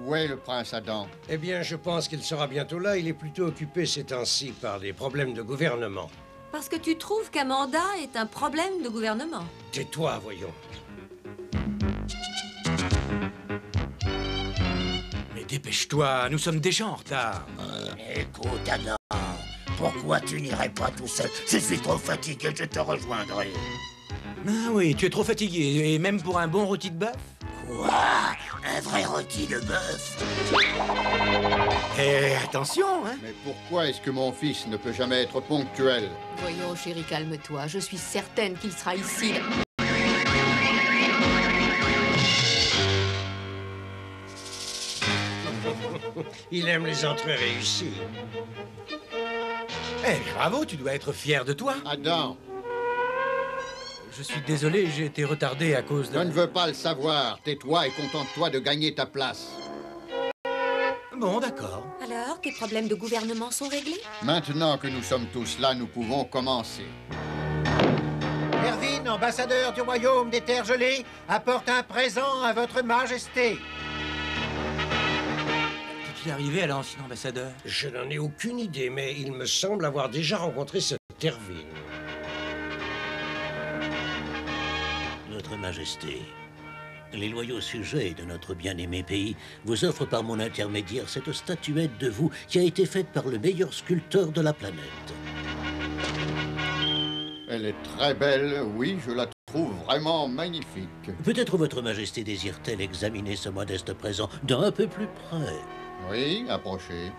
Où est le prince Adam? Eh bien, je pense qu'il sera bientôt là. Il est plutôt occupé ces temps-ci par des problèmes de gouvernement. Parce que tu trouves qu'Amanda est un problème de gouvernement. Tais-toi, voyons. Mais dépêche-toi, nous sommes déjà en retard. Écoute, Adam, pourquoi tu n'irais pas tout seul? Je suis trop fatigué, je te rejoindrai. Ah oui, tu es trop fatigué, et même pour un bon rôti de bœuf? Quoi? Un vrai rôti de bœuf? Eh, attention, hein. Mais pourquoi est-ce que mon fils ne peut jamais être ponctuel? Voyons, chérie, calme-toi. Je suis certaine qu'il sera ici. Il aime les entrées réussies. Eh, bravo, tu dois être fier de toi. Adam, Je suis désolé, j'ai été retardé à cause je de... ne veux pas le savoir. Tais-toi et contente-toi de gagner ta place. Bon, d'accord. Alors, tes problèmes de gouvernement sont réglés? Maintenant que nous sommes tous là, nous pouvons commencer. Erwin, ambassadeur du royaume des terres gelées, apporte un présent à votre majesté. Qu'est-il arrivé à l'ancien ambassadeur? Je n'en ai aucune idée, mais il me semble avoir déjà rencontré ce Erwin. Votre Majesté, les loyaux sujets de notre bien-aimé pays vous offrent par mon intermédiaire cette statuette de vous qui a été faite par le meilleur sculpteur de la planète. Elle est très belle, oui, je la trouve vraiment magnifique. Peut-être votre Majesté désire-t-elle examiner ce modeste présent d'un peu plus près? Oui, approchez.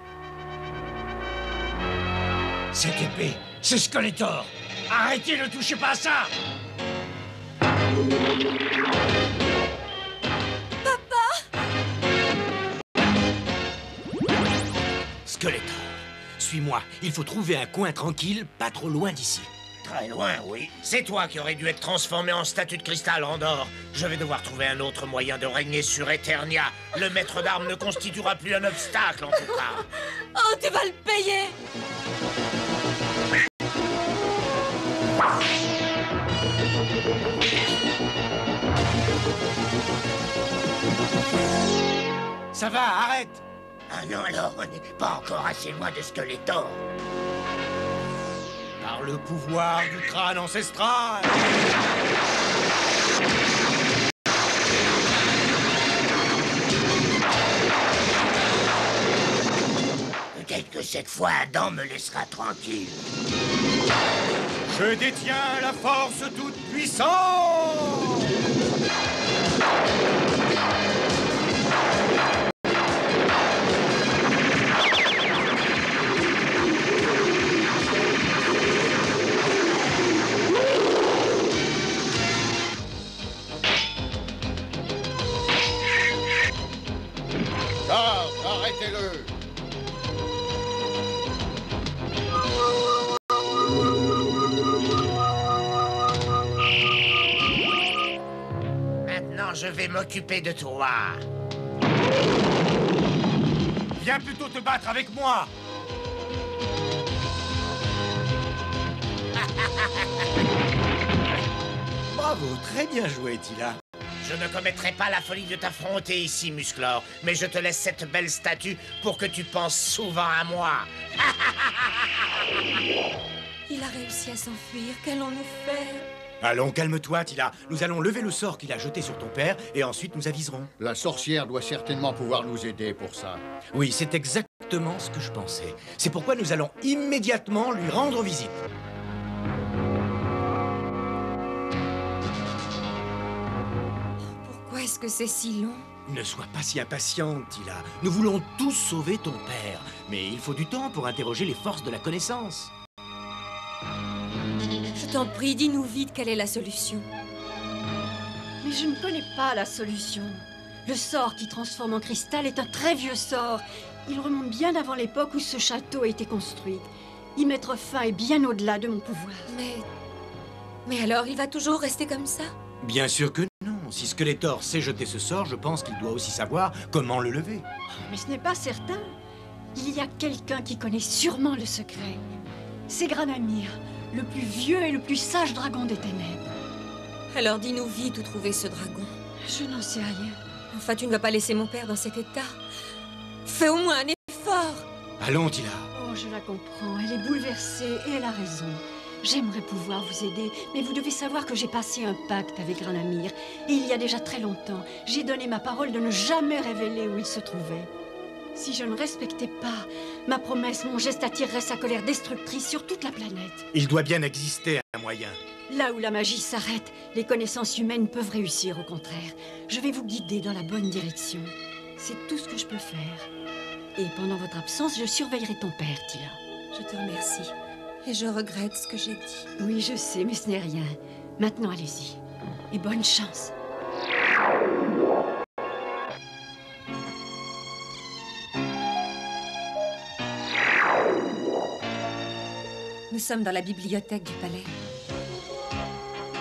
Cette épée, c'est Skeletor. Arrêtez, ne touchez pas à ça. Skeletor, suis-moi. Il faut trouver un coin tranquille, pas trop loin d'ici. Très loin, oui. C'est toi qui aurais dû être transformé en statue de cristal, Andorre. Je vais devoir trouver un autre moyen de régner sur Eternia. Le maître d'armes ne constituera plus un obstacle, en tout cas. Oh, tu vas le payer! Ça va, arrête! Ah non, alors, on n'est pas encore assez loin de Skeletor. Par le pouvoir du crâne ancestral! Peut-être que cette fois, Adam me laissera tranquille. Je détiens la force toute puissante! Charles, arrêtez-le! Maintenant, je vais m'occuper de toi. Viens plutôt te battre avec moi! Bravo, très bien joué, Tila. Je ne commettrai pas la folie de t'affronter ici, Musclor, mais je te laisse cette belle statue pour que tu penses souvent à moi. Il a réussi à s'enfuir. Qu'allons-nous faire? Allons, calme-toi, Tila. Nous allons lever le sort qu'il a jeté sur ton père et ensuite nous aviserons. La sorcière doit certainement pouvoir nous aider pour ça. Oui, c'est exactement ce que je pensais. C'est pourquoi nous allons immédiatement lui rendre visite. Pourquoi est-ce que c'est si long? Ne sois pas si impatiente, Tila. Nous voulons tous sauver ton père. Mais il faut du temps pour interroger les forces de la connaissance. Je t'en prie, dis-nous vite quelle est la solution. Mais je ne connais pas la solution. Le sort qui transforme en cristal est un très vieux sort. Il remonte bien avant l'époque où ce château a été construit. Y mettre fin est bien au-delà de mon pouvoir. Mais alors, il va toujours rester comme ça? Bien sûr que non. Si Skeletor sait jeter ce sort, je pense qu'il doit aussi savoir comment le lever. Mais ce n'est pas certain. Il y a quelqu'un qui connaît sûrement le secret. C'est Granamyr, le plus vieux et le plus sage dragon des ténèbres. Alors dis-nous vite où trouver ce dragon. Je n'en sais rien. Enfin, tu ne vas pas laisser mon père dans cet état. Fais au moins un effort. Allons, Tila. Oh, je la comprends. Elle est bouleversée et elle a raison. J'aimerais pouvoir vous aider, mais vous devez savoir que j'ai passé un pacte avec Granamyr. Et il y a déjà très longtemps, j'ai donné ma parole de ne jamais révéler où il se trouvait. Si je ne respectais pas ma promesse, mon geste attirerait sa colère destructrice sur toute la planète. Il doit bien exister un moyen. Là où la magie s'arrête, les connaissances humaines peuvent réussir au contraire. Je vais vous guider dans la bonne direction. C'est tout ce que je peux faire. Et pendant votre absence, je surveillerai ton père, Tila. Je te remercie. Et je regrette ce que j'ai dit. Oui, je sais, mais ce n'est rien. Maintenant, allez-y. Et bonne chance. Nous sommes dans la bibliothèque du palais.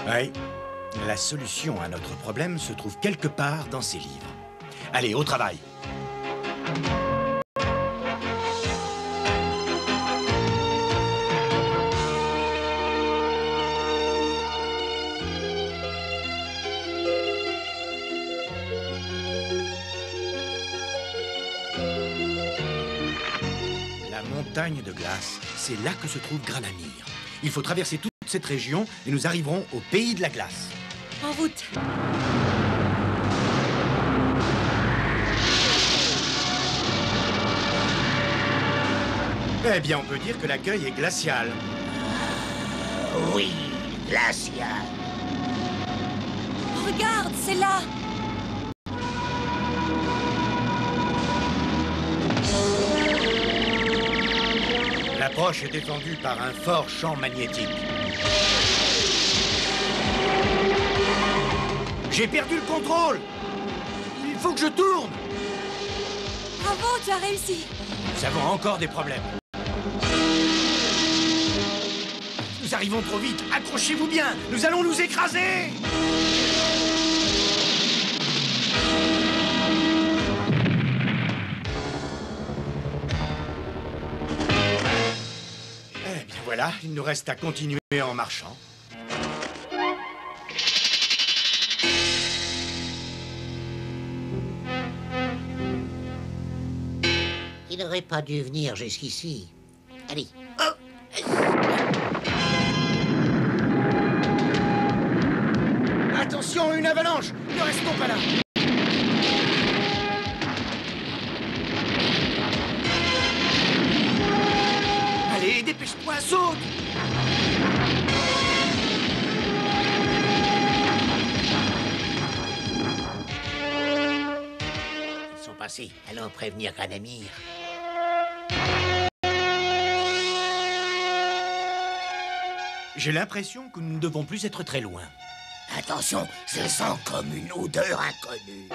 Oui. La solution à notre problème se trouve quelque part dans ces livres. Allez, au travail. La montagne de glace, c'est là que se trouve Granamyr. Il faut traverser toute cette région et nous arriverons au pays de la glace. En route. Eh bien, on peut dire que l'accueil est glacial. Oui, glacial. Regarde, c'est là. L'approche est défendue par un fort champ magnétique. J'ai perdu le contrôle! Il faut que je tourne! Bravo, tu as réussi. Nous avons encore des problèmes. Nous arrivons trop vite. Accrochez-vous bien. Nous allons nous écraser! Eh bien voilà, il nous reste à continuer en marchant. Il n'aurait pas dû venir jusqu'ici. Allez. Attention, une avalanche! Ne restons pas là! Allez, dépêche-toi, saute! Ils sont passés. Allons prévenir Granamyr. J'ai l'impression que nous ne devons plus être très loin. Attention, je sens comme une odeur inconnue.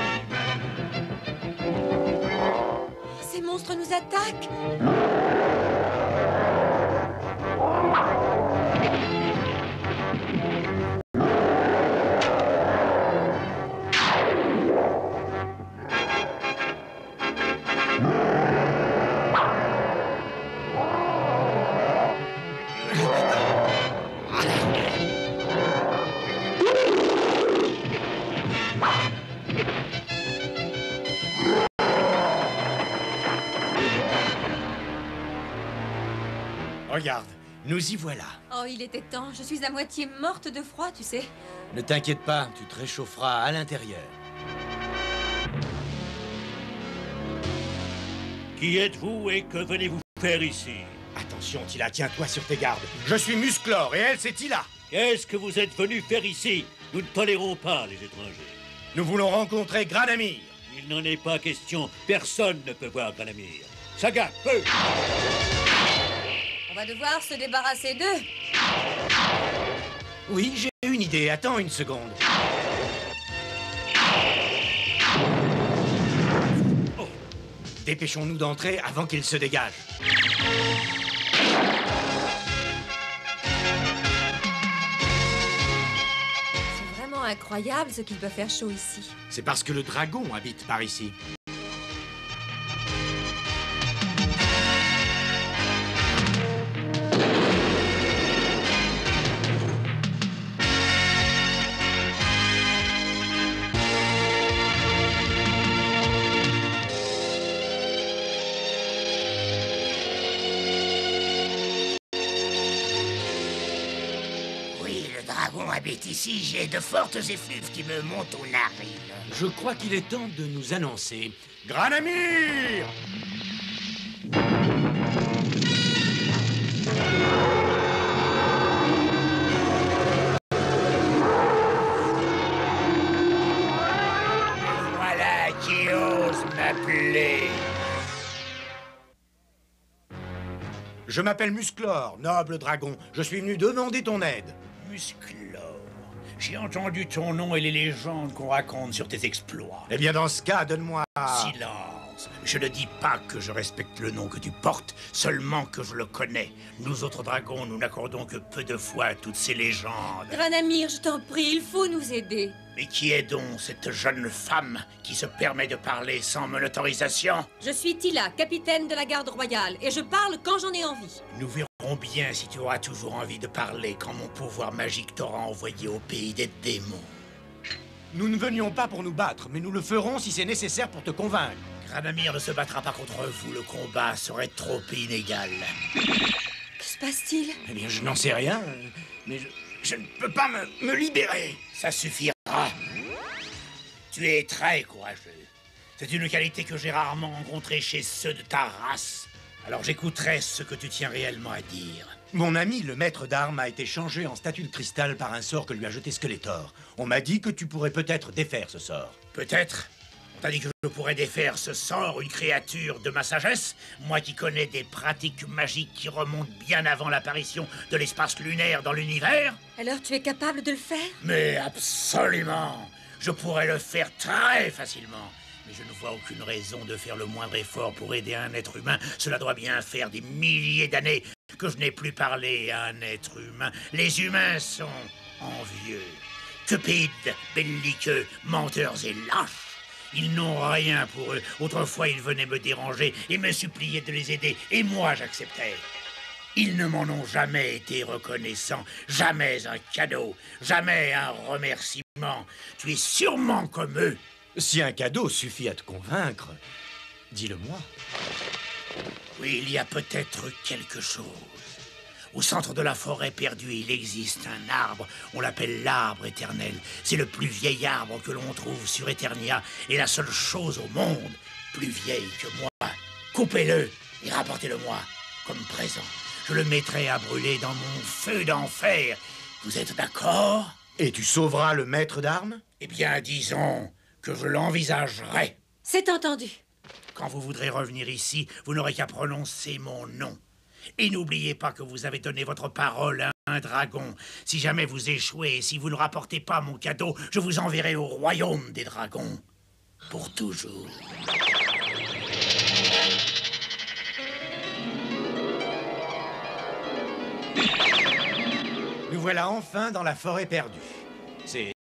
Ces monstres nous attaquent. Regarde, nous y voilà. Oh, il était temps. Je suis à moitié morte de froid, tu sais. Ne t'inquiète pas, tu te réchaufferas à l'intérieur. Qui êtes-vous et que venez-vous faire ici? Attention, Tila, tiens-toi sur tes gardes. Je suis Musclor et elle, c'est Tila. Qu'est-ce que vous êtes venu faire ici? Nous ne tolérons pas les étrangers. Nous voulons rencontrer Granamyr. Il n'en est pas question. Personne ne peut voir Granamyr. Sagat, feu! On va devoir se débarrasser d'eux. Oui, j'ai une idée. Attends une seconde. Oh. Dépêchons-nous d'entrer avant qu'il se dégage. C'est vraiment incroyable ce qu'il peut faire chaud ici. C'est parce que le dragon habite par ici. habite ici, j'ai de fortes effluves qui me montent aux narines. Je crois qu'il est temps de nous annoncer Granamyr! Voilà qui ose m'appeler. Je m'appelle Musclor, noble dragon. Je suis venu demander ton aide. Musclor. J'ai entendu ton nom et les légendes qu'on raconte sur tes exploits. Eh bien, dans ce cas, donne-moi... Silence. Je ne dis pas que je respecte le nom que tu portes, seulement que je le connais. Nous autres dragons, nous n'accordons que peu de foi à toutes ces légendes. Granamyr, je t'en prie, il faut nous aider. Mais qui est donc cette jeune femme qui se permet de parler sans mon autorisation? Je suis Tila, capitaine de la garde royale, et je parle quand j'en ai envie. Nous verrons bien si tu auras toujours envie de parler quand mon pouvoir magique t'aura envoyé au pays des démons. Nous ne venions pas pour nous battre, mais nous le ferons si c'est nécessaire pour te convaincre. Granamyr ne se battra pas contre vous, le combat serait trop inégal. Que se passe-t-il? Eh bien, je n'en sais rien, mais je ne peux pas me libérer. Ça suffira. Tu es très courageux. C'est une qualité que j'ai rarement rencontrée chez ceux de ta race. Alors j'écouterai ce que tu tiens réellement à dire. Mon ami, le maître d'armes, a été changé en statue de cristal par un sort que lui a jeté Skeletor. On m'a dit que tu pourrais peut-être défaire ce sort. Peut-être. On t'a dit que je pourrais défaire ce sort, une créature de ma sagesse? Moi qui connais des pratiques magiques qui remontent bien avant l'apparition de l'espace lunaire dans l'univers? Alors tu es capable de le faire? Mais absolument! Je pourrais le faire très facilement. Mais je ne vois aucune raison de faire le moindre effort pour aider un être humain. Cela doit bien faire des milliers d'années que je n'ai plus parlé à un être humain. Les humains sont envieux, cupides, belliqueux, menteurs et lâches. Ils n'ont rien pour eux. Autrefois, ils venaient me déranger et me suppliaient de les aider. Et moi, j'acceptais. Ils ne m'en ont jamais été reconnaissants. Jamais un cadeau. Jamais un remerciement. Tu es sûrement comme eux. Si un cadeau suffit à te convaincre, dis-le-moi. Oui, il y a peut-être quelque chose. Au centre de la forêt perdue, il existe un arbre. On l'appelle l'arbre éternel. C'est le plus vieil arbre que l'on trouve sur Eternia et la seule chose au monde plus vieille que moi. Coupez-le et rapportez-le-moi comme présent. Je le mettrai à brûler dans mon feu d'enfer. Vous êtes d'accord? Et tu sauveras le maître d'armes? Eh bien, disons que je l'envisagerai. C'est entendu. Quand vous voudrez revenir ici, vous n'aurez qu'à prononcer mon nom. Et n'oubliez pas que vous avez donné votre parole à un dragon. Si jamais vous échouez et si vous ne rapportez pas mon cadeau, je vous enverrai au royaume des dragons. Pour toujours. Nous voilà enfin dans la forêt perdue.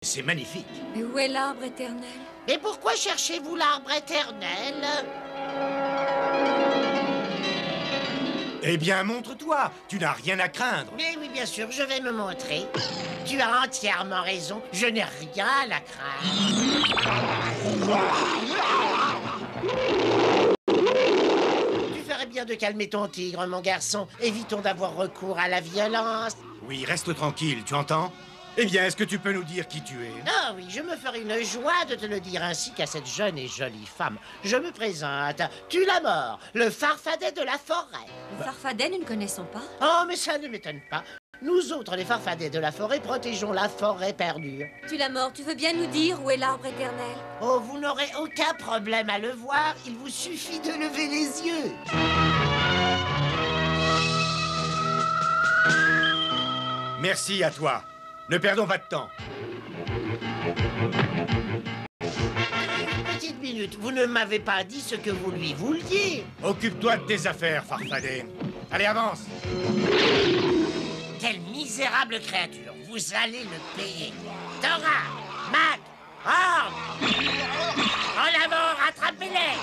C'est magnifique. Mais où est l'arbre éternel? Mais pourquoi cherchez-vous l'arbre éternel? Eh bien, montre-toi. Tu n'as rien à craindre. Mais oui, bien sûr, je vais me montrer. Tu as entièrement raison. Je n'ai rien à craindre. Tu ferais bien de calmer ton tigre, mon garçon. Évitons d'avoir recours à la violence. Oui, reste tranquille, tu entends? Eh bien, est-ce que tu peux nous dire qui tu es? Ah oui, je me ferai une joie de te le dire ainsi qu'à cette jeune et jolie femme. Je me présente, Tulamore, le farfadet de la forêt. Le farfadet, nous ne connaissons pas. Oh, mais ça ne m'étonne pas. Nous autres, les farfadets de la forêt, protégeons la forêt perdue. Tulamore, tu veux bien nous dire où est l'arbre éternel? Oh, vous n'aurez aucun problème à le voir. Il vous suffit de lever les yeux. Merci à toi. Ne perdons pas de temps. Petite minute, vous ne m'avez pas dit ce que vous lui vouliez. Occupe-toi de tes affaires, farfadet. Allez, avance. Quelle misérable créature. Vous allez le payer. Dora, Mac, Orm. En avant, rattrapez-les.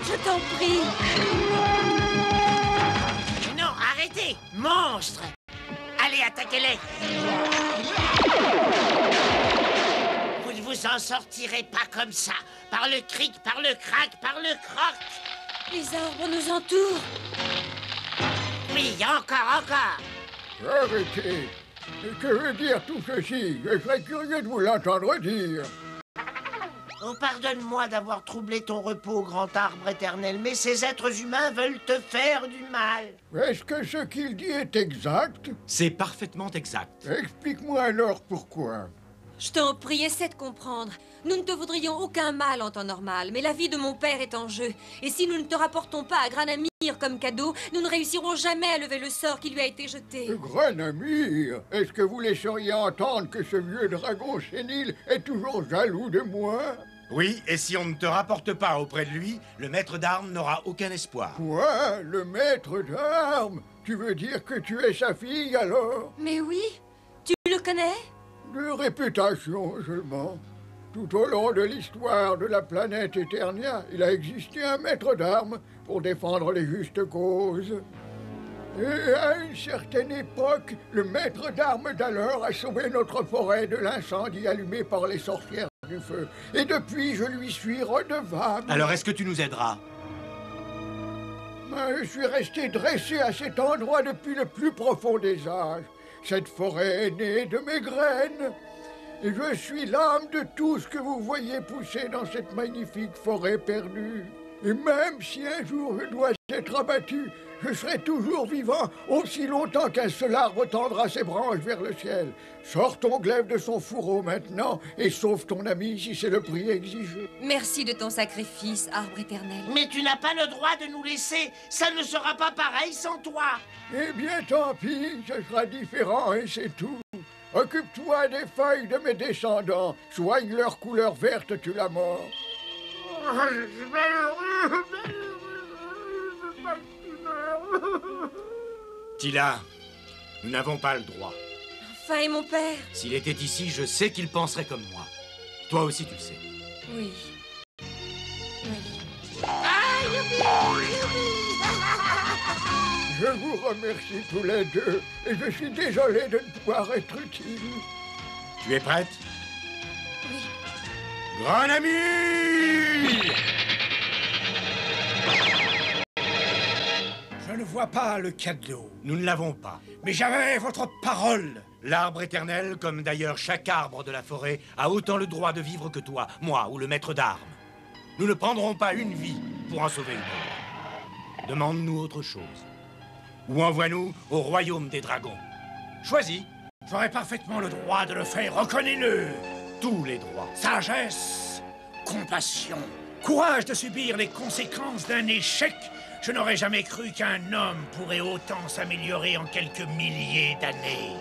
Je t'en prie. Non, arrêtez, monstre. Allez, attaquez-les! Vous ne vous en sortirez pas comme ça. Par le cric, par le crac, par le croc. Les arbres nous entourent. Oui, encore. Arrêtez. Que veut dire tout ceci? Je serais curieux de vous l'entendre dire. Oh, pardonne-moi d'avoir troublé ton repos, grand arbre éternel, mais ces êtres humains veulent te faire du mal. Est-ce que ce qu'il dit est exact? C'est parfaitement exact. Explique-moi alors pourquoi. Je t'en prie, essaie de comprendre. Nous ne te voudrions aucun mal en temps normal, mais la vie de mon père est en jeu. Et si nous ne te rapportons pas à Granamyr comme cadeau, nous ne réussirons jamais à lever le sort qui lui a été jeté. Granamyr, est-ce que vous laisseriez entendre que ce vieux dragon sénile est toujours jaloux de moi? Oui, et si on ne te rapporte pas auprès de lui, le maître d'armes n'aura aucun espoir. Quoi? Le maître d'armes? Tu veux dire que tu es sa fille alors? Mais oui, tu le connais? De réputation seulement. Tout au long de l'histoire de la planète Eternia, il a existé un maître d'armes pour défendre les justes causes. Et à une certaine époque, le maître d'armes d'alors a sauvé notre forêt de l'incendie allumé par les sorcières du feu. Et depuis, je lui suis redevable. Alors est-ce que tu nous aideras? Je suis resté dressé à cet endroit depuis le plus profond des âges. Cette forêt est née de mes graines. Et je suis l'âme de tout ce que vous voyez pousser dans cette magnifique forêt perdue. Et même si un jour je dois être abattu, je serai toujours vivant aussi longtemps qu'un seul arbre tendra ses branches vers le ciel. Sors ton glaive de son fourreau maintenant et sauve ton ami si c'est le prix exigé. Merci de ton sacrifice, arbre éternel. Mais tu n'as pas le droit de nous laisser. Ça ne sera pas pareil sans toi. Eh bien, tant pis, ce sera différent et c'est tout. Occupe-toi des feuilles de mes descendants. Soigne leur couleur verte, tu la mort. Tila, nous n'avons pas le droit. Enfin, et mon père? S'il était ici, je sais qu'il penserait comme moi. Toi aussi, tu le sais. Oui. Je vous remercie tous les deux et je suis désolé de ne pouvoir être utile. Tu es prête? Oui. Granamyr! Je ne vois pas le cadeau. Nous ne l'avons pas. Mais j'avais votre parole. L'arbre éternel, comme d'ailleurs chaque arbre de la forêt, a autant le droit de vivre que toi, moi ou le maître d'armes. Nous ne prendrons pas une vie pour en sauver une autre. Demande-nous autre chose. Ou envoie-nous au royaume des dragons. Choisis. J'aurais parfaitement le droit de le faire, reconnais-le. Tous les droits. Sagesse, compassion, courage de subir les conséquences d'un échec. Je n'aurais jamais cru qu'un homme pourrait autant s'améliorer en quelques milliers d'années.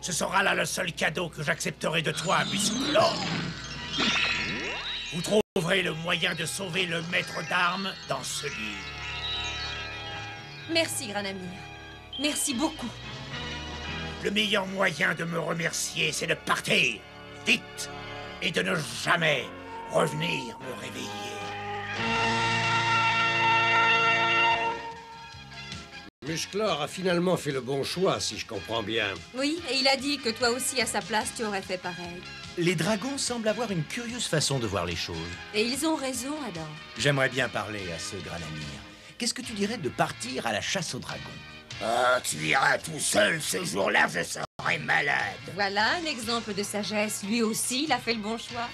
Ce sera là le seul cadeau que j'accepterai de toi, musclore. Vous trouverez le moyen de sauver le maître d'armes dans ce livre. Merci, Granamyr. Merci beaucoup. Le meilleur moyen de me remercier, c'est de partir, vite, et de ne jamais revenir me réveiller. Musclor a finalement fait le bon choix, si je comprends bien. Oui, et il a dit que toi aussi, à sa place, tu aurais fait pareil. Les dragons semblent avoir une curieuse façon de voir les choses. Et ils ont raison, Adam. J'aimerais bien parler à ce Granamyr. Qu'est-ce que tu dirais de partir à la chasse aux dragons? Oh, tu iras tout seul ce jour-là, je serai malade. Voilà un exemple de sagesse. Lui aussi, il a fait le bon choix.